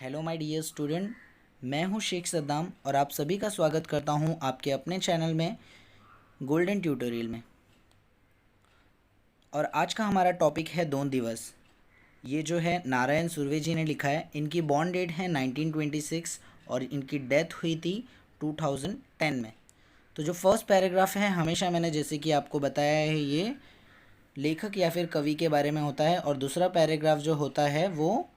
Hello my dear student, मैं हूं शेख सद्दाम और आप सभी का स्वागत करता हूं आपके अपने चैनल में गोल्डन ट्यूटोरियल में। और आज का हमारा टॉपिक है दोन दिवस। ये जो है नारायण सुर्वे जी ने लिखा है। इनकी बॉर्न डेट है 1926 और इनकी डेथ हुई थी 2010 में। तो जो फर्स्ट पैराग्राफ है, हमेशा मैंने जैसे कि आपको बताया है, ये लेखक या फिर कवि के बारे में होता है, और दूसरा पैराग्राफ जो होता है वो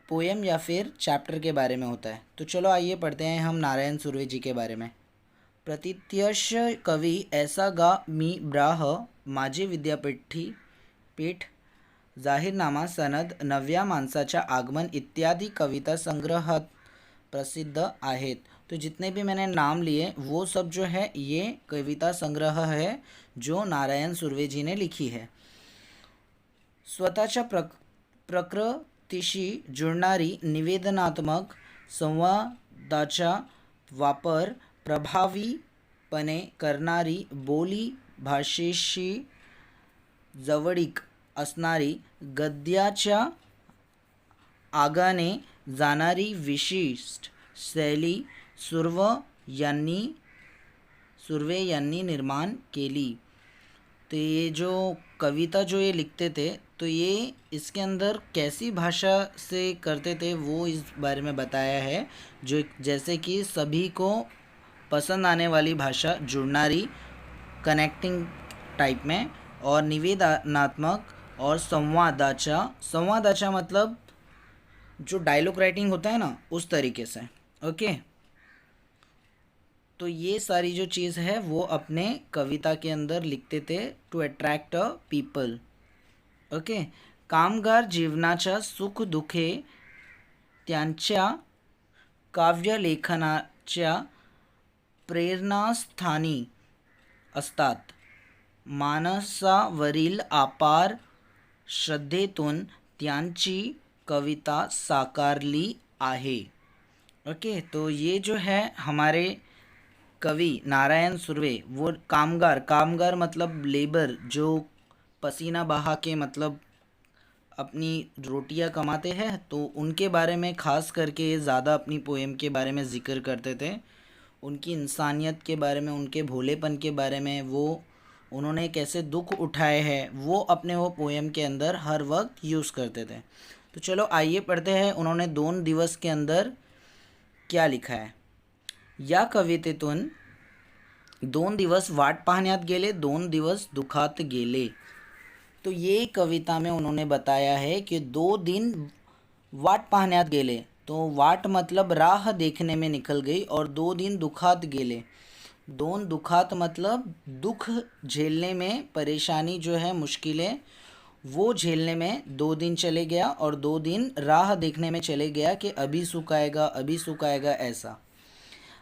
पोएम या फिर चैप्टर के बारे में होता है। तो चलो आइए पढ़ते हैं हम नारायण सुर्वे जी के बारे में। प्रतीत्यश कवी ऐसा गा मी ब्राह माझे विद्यापीठी पीठ जाहीरनामा सनद नव्या माणसाच्या आगमन इत्यादि कविता संग्रहात प्रसिद्ध आहेत। तो जितने भी मैंने नाम लिए वो सब जो है ये कविता संग्रह है जो नारायण सुर्वे जी ने लिखी है। स्वतःच्या प्रकृतीशी जुळणारी निवेदनात्मक संवादाचा वापर प्रभावीपणे करणारी, बोली भाषेशी जवळीक असणारी, गद्याच्या आगाने जाणारी विशिष्ट शैली सुर्वे यांनी निर्माण केली। तो ये जो कविता जो ये लिखते थे, तो ये इसके अंदर कैसी भाषा से करते थे वो इस बारे में बताया है। जो जैसे कि सभी को पसंद आने वाली भाषा, जुड़नारी, कनेक्टिंग टाइप में, और निवेदनात्मक और संवादाचा मतलब जो डायलॉग राइटिंग होता है ना, उस तरीके से। ओके, तो ये सारी जो चीज़ है वो अपने कविता के अंदर लिखते थे to attract a people. Okay, कामगार जीवनाच्या सुख दुखे त्यांच्या काव्यलेखनाच्या प्रेरणास्थानी असतात। मानसावरील अपार श्रद्धेतून त्यांची कविता साकारली आहे। ओके, तो ये जो है हमारे कवि नारायण सुर्वे, वो कामगार मतलब लेबर, जो पसीना बहा के मतलब अपनी रोटियां कमाते हैं, तो उनके बारे में ख़ास करके ज़्यादा अपनी पोएम के बारे में ज़िक्र करते थे। उनकी इंसानियत के बारे में, उनके भोलेपन के बारे में, वो उन्होंने कैसे दुख उठाए हैं वो अपने वो पोएम के अंदर हर वक्त यूज़ करते थे। तो चलो आइए पढ़ते हैं उन्होंने दोन दिवस के अंदर क्या लिखा है। या कवितेतून दोन दिवस वाट पाहण्यात गेले, दोन दिवस दुखात गेले। तो ये कविता में उन्होंने बताया है कि 2 दिन वाट पाहण्यात गेले, तो वाट मतलब राह देखने में निकल गई, और 2 दिन दुखात गेले। दोन दुखात मतलब दुख झेलने में, परेशानी जो है, मुश्किलें, वो झेलने में 2 दिन चले गया, और 2 दिन राह देखने में चले गया कि अभी सुख आएगा ऐसा।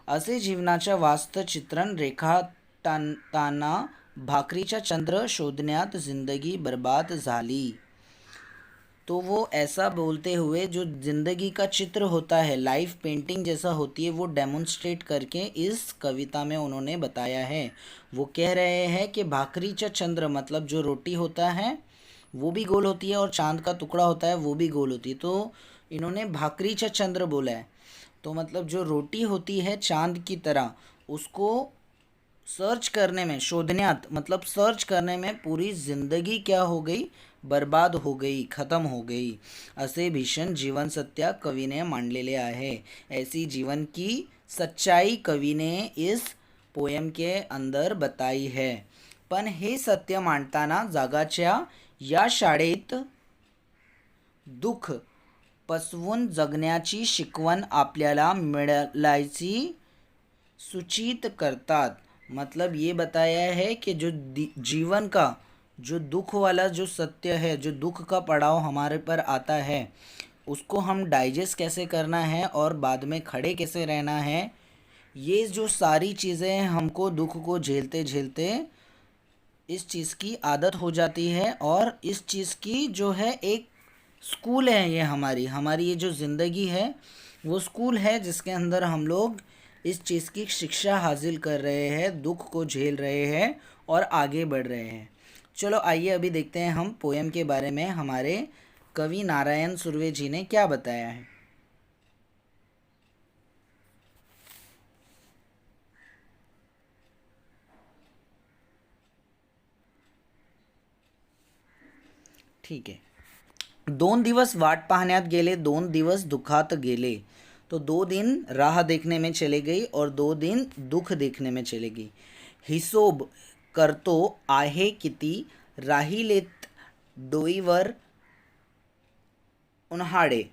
असे जीवनाच्या वास्तव चित्रण रेखाटताना भाकरीचा चंद्र शोधण्यात जिंदगी बर्बाद झाली। तो वो ऐसा बोलते हुए जो ज़िंदगी का चित्र होता है, लाइफ पेंटिंग जैसा होती है, वो डेमोन्स्ट्रेट करके इस कविता में उन्होंने बताया है। वो कह रहे हैं कि भाकरीचा चंद्र मतलब जो रोटी होता है वो भी गोल होती है, और चांद का टुकड़ा होता है वो भी गोल होती है। तो इन्होंने भाकरीचा चंद्र बोला है, तो मतलब जो रोटी होती है चांद की तरह, उसको सर्च करने में, शोधन्यात मतलब सर्च करने में पूरी ज़िंदगी क्या हो गई, बर्बाद हो गई, ख़त्म हो गई। असे भीषण जीवन सत्य कवि ने मांडलेले आहे। ऐसी जीवन की सच्चाई कवि ने इस पोएम के अंदर बताई है। पण हे सत्य मांडताना जगाच्या या शाळेत दुःख पसवून जगण्याची शिकवण आपल्याला मिळाल्याची सूचित करतात। मतलब ये बताया है कि जो जीवन का जो दुख वाला जो सत्य है, जो दुख का पड़ाव हमारे पर आता है, उसको हम डाइजेस्ट कैसे करना है और बाद में खड़े कैसे रहना है, ये जो सारी चीज़ें हमको दुख को झेलते झेलते इस चीज़ की आदत हो जाती है। और इस चीज़ की जो है एक स्कूल है, ये हमारी ये जो ज़िंदगी है वो स्कूल है, जिसके अंदर हम लोग इस चीज़ की शिक्षा हासिल कर रहे हैं, दुख को झेल रहे हैं और आगे बढ़ रहे हैं। चलो आइए अभी देखते हैं हम पोएम के बारे में हमारे कवि नारायण सुर्वे जी ने क्या बताया है। ठीक आहे. 2 दिवस वाट पाहण्यात गेले, 2 दिवस दुखात गेले. तो 2 दिन राह देखने में चले गई और 2 दिन दुख देखने में चले गई. हिशोब करतो आहे किती, राहिलेत डोईवर उन्हाळे.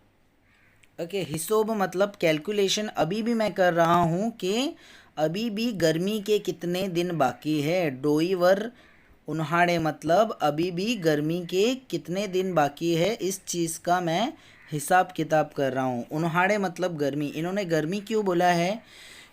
ओके, हिशोब मतलब कैलकुलेशन अभी भी मैं कर रहा हूँ कि अभी भी गर्मी के कितने दिन बाकी है. डोईवर उन्हाळे मतलब अभी भी गर्मी के कितने दिन बाकी है, इस चीज़ का मैं हिसाब किताब कर रहा हूँ. उन्हाळे मतलब गर्मी. इन्होंने गर्मी क्यों बोला है?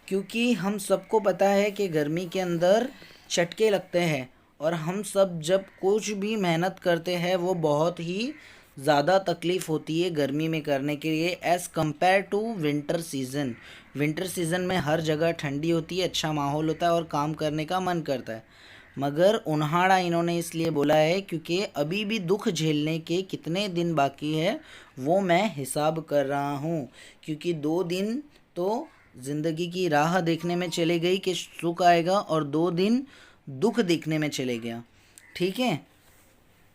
क्योंकि हम सबको पता है कि गर्मी के अंदर चटके लगते हैं और हम सब जब कुछ भी मेहनत करते हैं वो बहुत ही ज़्यादा तकलीफ़ होती है गर्मी में करने के लिए as compare to winter season. Winter season में हर जगह ठंडी होती है, अच्छा माहौल होता है और काम करने का मन करता है. मगर उन्हाड़ा इन्होंने इसलिए बोला है क्योंकि अभी भी दुख झेलने के कितने दिन बाकी है वो मैं हिसाब कर रहा हूँ. क्योंकि 2 दिन तो ज़िंदगी की राह देखने में चले गई कि सुख आएगा और 2 दिन दुख देखने में चले गया. ठीक है,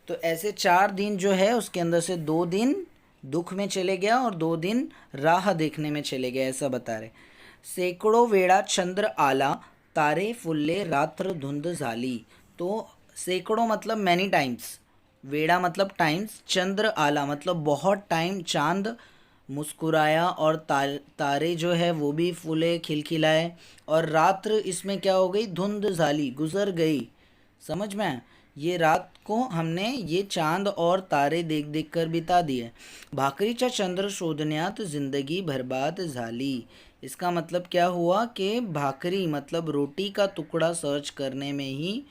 तो ऐसे 4 दिन जो है उसके अंदर से 2 दिन दुख में चले गया और 2 दिन राह देखने में चले गए, ऐसा बता रहे. सैकड़ों वेळा चंद्र आला, तारे फुल्ले रात्र धुंद झाली. तो सैकड़ों मतलब मैनी टाइम्स, वेड़ा मतलब टाइम्स, चंद्र आला मतलब बहुत टाइम चांद मुस्कुराया और तारे जो है वो भी फूले खिलखिलाए. और रात्र इसमें क्या हो गई, धुंध झाली, गुजर गई. समझ में आया? ये रात को हमने ये चांद और तारे देख देख कर बिता दिए. भाकरीच्या चंद्र शोधण्यात जिंदगी बर्बाद झाली. इसका मतलब क्या हुआ कि भाकरी मतलब रोटी का टुकड़ा सर्च करने में ही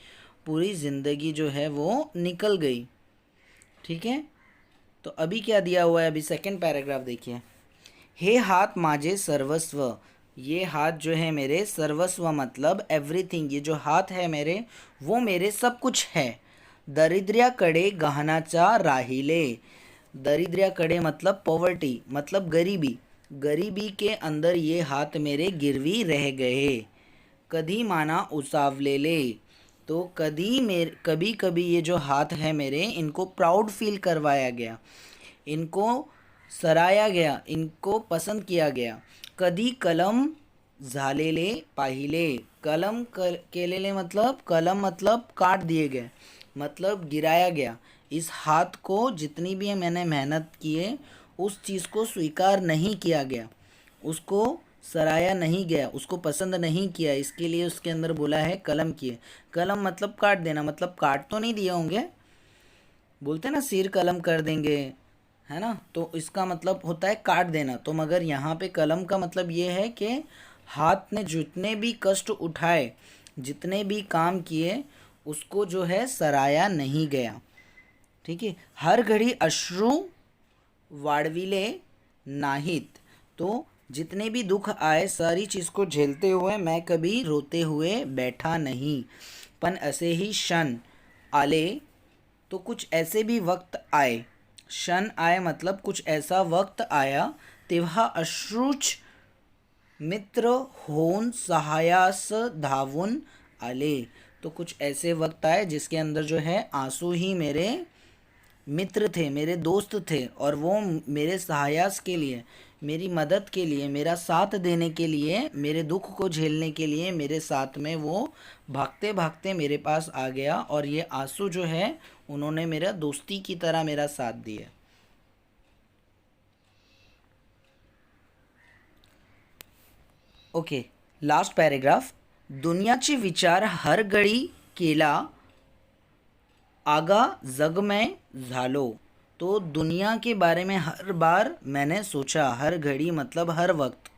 पूरी ज़िंदगी जो है वो निकल गई. ठीक है, तो अभी क्या दिया हुआ है, अभी सेकंड पैराग्राफ देखिए. हे हाथ माझे सर्वस्व. ये हाथ जो है मेरे सर्वस्व मतलब एवरीथिंग. ये जो हाथ है मेरे वो मेरे सब कुछ है. दरिद्र्याकडे गहनाचा राहिले. दरिद्र्याकडे मतलब पॉवर्टी मतलब गरीबी. गरीबी के अंदर ये हाथ मेरे गिरवी रह गए. कधी माना उसावलेले. तो कभी कभी ये जो हाथ है मेरे इनको प्राउड फील करवाया गया, इनको सराया गया, इनको पसंद किया गया. कधी कलम झालेले पाहिले. कलम केलेले मतलब कलम मतलब काट दिए गए मतलब गिराया गया. इस हाथ को जितनी भी मैंने मेहनत की है उस चीज़ को स्वीकार नहीं किया गया, उसको सराया नहीं गया, उसको पसंद नहीं किया. इसके लिए उसके अंदर बोला है कलम किए. कलम मतलब काट देना, मतलब काट तो नहीं दिए होंगे, बोलते ना सिर कलम कर देंगे, है ना, तो इसका मतलब होता है काट देना. तो मगर यहाँ पे कलम का मतलब ये है कि हाथ ने जितने भी कष्ट उठाए, जितने भी काम किए, उसको जो है सराया नहीं गया. ठीक है. हर घड़ी अश्रू वाढविले नाहीत. तो जितने भी दुख आए सारी चीज़ को झेलते हुए मैं कभी रोते हुए बैठा नहीं. पण असे ही क्षण आले. तो कुछ ऐसे भी वक्त आए. क्षण आए मतलब कुछ ऐसा वक्त आया, तेव्हा अश्रूच मित्र होऊन सहायास धावून आले. तो कुछ ऐसे वक्त आए जिसके अंदर जो है आंसू ही मेरे मित्र थे, मेरे दोस्त थे और वो मेरे सहायस के लिए, मेरी मदद के लिए, मेरा साथ देने के लिए, मेरे दुख को झेलने के लिए मेरे साथ में वो भागते भागते मेरे पास आ गया. और ये आंसू जो है उन्होंने मेरा दोस्ती की तरह मेरा साथ दिया. Okay, last paragraph. दुनियाचे विचार हर घडी केला आगा जग में झालो. तो दुनिया के बारे में हर बार मैंने सोचा. हर घड़ी मतलब हर वक्त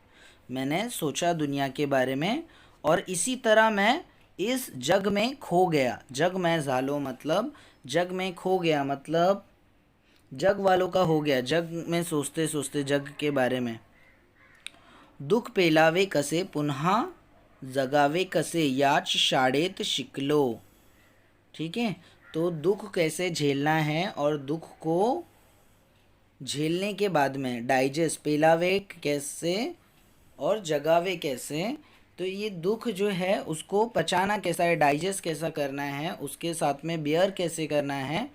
मैंने सोचा दुनिया के बारे में और इसी तरह मैं इस जग में खो गया. जग में झालो मतलब जग में खो गया मतलब जग वालों का हो गया. जग में सोचते सोचते जग के बारे में. दुःख पेलावे कसे पुन्हा जगावे कसे याच शाळेत शिकलो. ठीक है, तो दुख कैसे झेलना है और दुख को झेलने के बाद में डाइजेस्ट, पेलावे कैसे और जगावे कैसे. तो ये दुख जो है उसको पचाना कैसा है, डाइजेस्ट कैसा करना है, उसके साथ में बियर कैसे करना है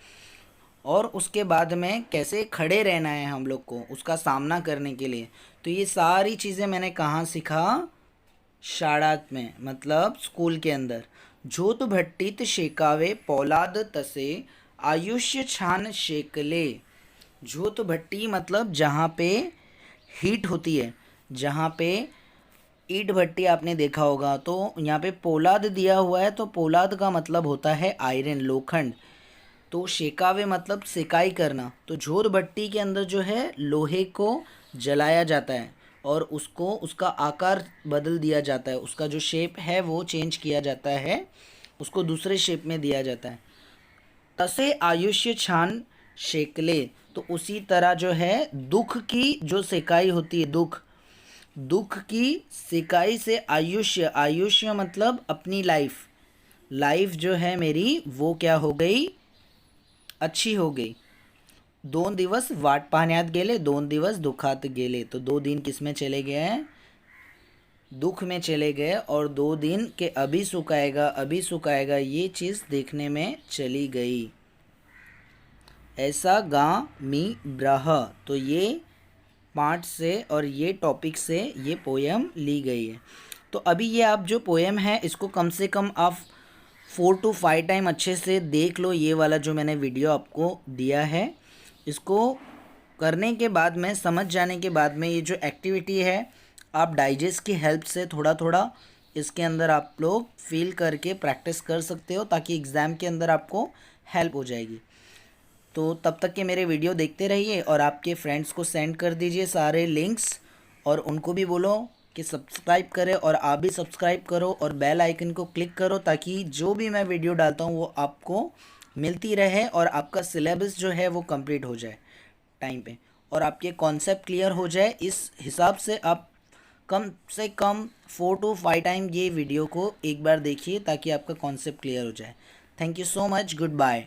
और उसके बाद में कैसे खड़े रहना है हम लोग को उसका सामना करने के लिए। तो ये सारी चीज़ें मैंने कहाँ सीखा? शाळात में, मतलब स्कूल के अंदर। झोत भट्टीत शेकावे पौलाद तसे आयुष्य छान शेकले। झोत भट्टी मतलब जहाँ पे हीट होती है, जहाँ पे ईंट भट्टी आपने देखा होगा, तो यहाँ पे पोलाद दिया हुआ है, तो पोलाद का मतलब होता है आयरन, लोखंड। तो शेकावे मतलब सेकाई करना। तो झोर भट्टी के अंदर जो है लोहे को जलाया जाता है और उसको उसका आकार बदल दिया जाता है, उसका जो शेप है वो चेंज किया जाता है, उसको दूसरे शेप में दिया जाता है। तसे आयुष्य छान शेकले, तो उसी तरह जो है दुख की जो सेकाई होती है, दुख की सिकाई से आयुष्य, आयुष्य मतलब अपनी लाइफ, लाइफ जो है मेरी वो क्या हो गई? अच्छी हो गई। 2 दिवस वाट पाहण्यात गेले, 2 दिवस दुखात गेले। तो 2 दिन किस में चले गए हैं? दुख में चले गए। और 2 दिन के अभी सुखाएगा, अभी सुखाएगा, ये चीज़ देखने में चली गई। ऐसा गा मी ब्रह। तो ये पार्ट से और ये टॉपिक से ये पोएम ली गई है। तो अभी ये आप जो पोएम है इसको कम से कम आप 4 to 5 टाइम अच्छे से देख लो। ये वाला जो मैंने वीडियो आपको दिया है, इसको करने के बाद में, समझ जाने के बाद में, ये जो एक्टिविटी है आप डाइजेस्ट की हेल्प से थोड़ा थोड़ा इसके अंदर आप लोग फील करके प्रैक्टिस कर सकते हो, ताकि एग्ज़ाम के अंदर आपको हेल्प हो जाएगी। तो तब तक के मेरे वीडियो देखते रहिए और आपके फ्रेंड्स को सेंड कर दीजिए सारे लिंक्स, और उनको भी बोलो कि सब्सक्राइब करें, और आप भी सब्सक्राइब करो और बेल आइकन को क्लिक करो, ताकि जो भी मैं वीडियो डालता हूँ वो आपको मिलती रहे और आपका सिलेबस जो है वो कंप्लीट हो जाए टाइम पे, और आपके कॉन्सेप्ट क्लियर हो जाए। इस हिसाब से आप कम से कम 4 to 5 टाइम ये वीडियो को एक बार देखिए, ताकि आपका कॉन्सेप्ट क्लियर हो जाए। Thank you so much, good bye.